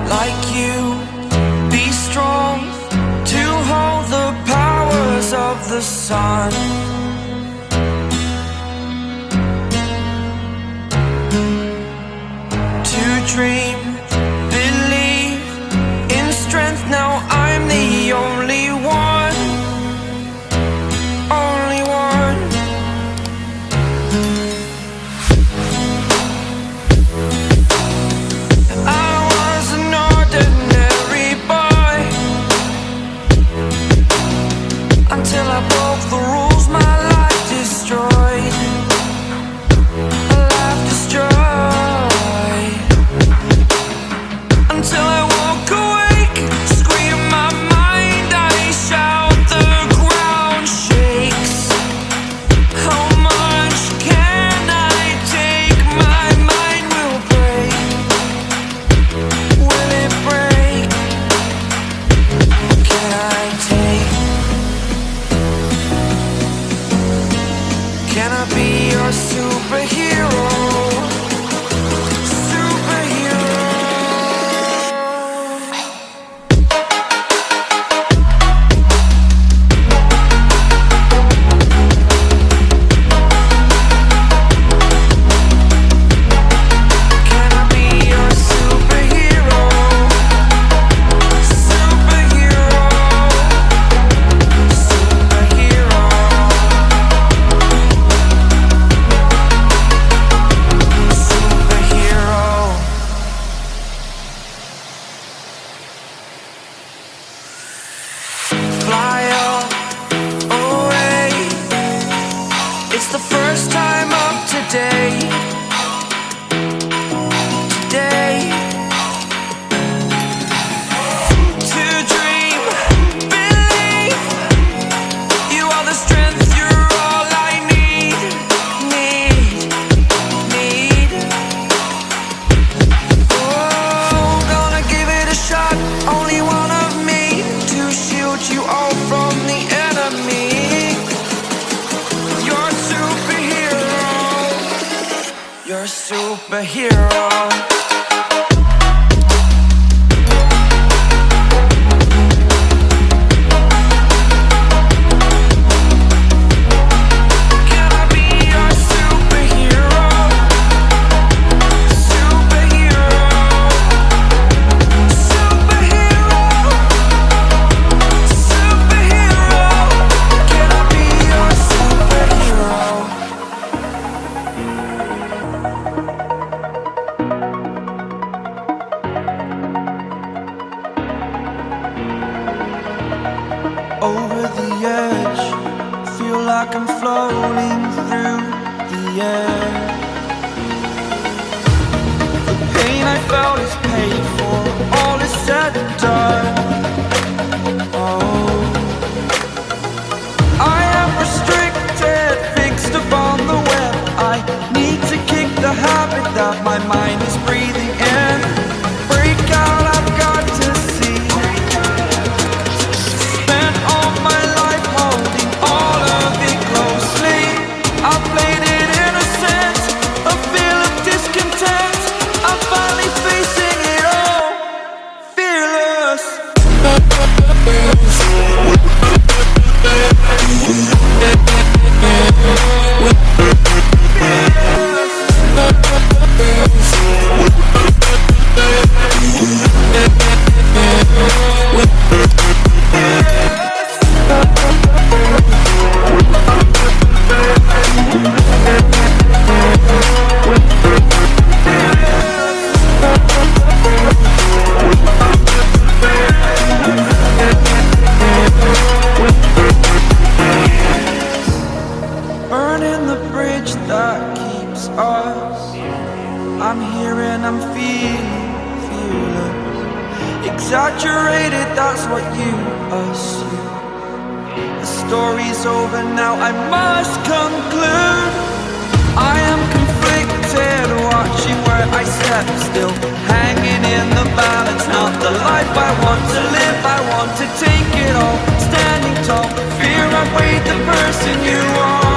like you, be strong to hold the powers of the sun. To dream, believe in strength. Now I'm the only one, only one. I was an ordinary boy until I broke the rules. My life destroyed, a life destroyed. Until I woke awake, scream my mind, I shout, the ground shakes. How much can I take? My mind will break. Will it break? Can I take? Can I be your superhero? It's the first time of today, today. To dream, believe, you are the strength, you're all I need, need. Oh, gonna give it a shot, only one of me, to shield you all from the enemy. You're a superhero. Over the edge, feel like I'm floating through the air. The pain I felt is paid for, all is said and done. Oh, I am restricted, fixed upon the web. I need to kick the habit that my mind is breathing in. Break out, I've got to see. I'm here and I'm fearless. Exaggerated, that's what you assume. The story's over now, I must conclude. I am conflicted, watching where I step still, hanging in the balance. Not the life I want to live, I want to take it all. Standing tall, fear I weighed the person you are.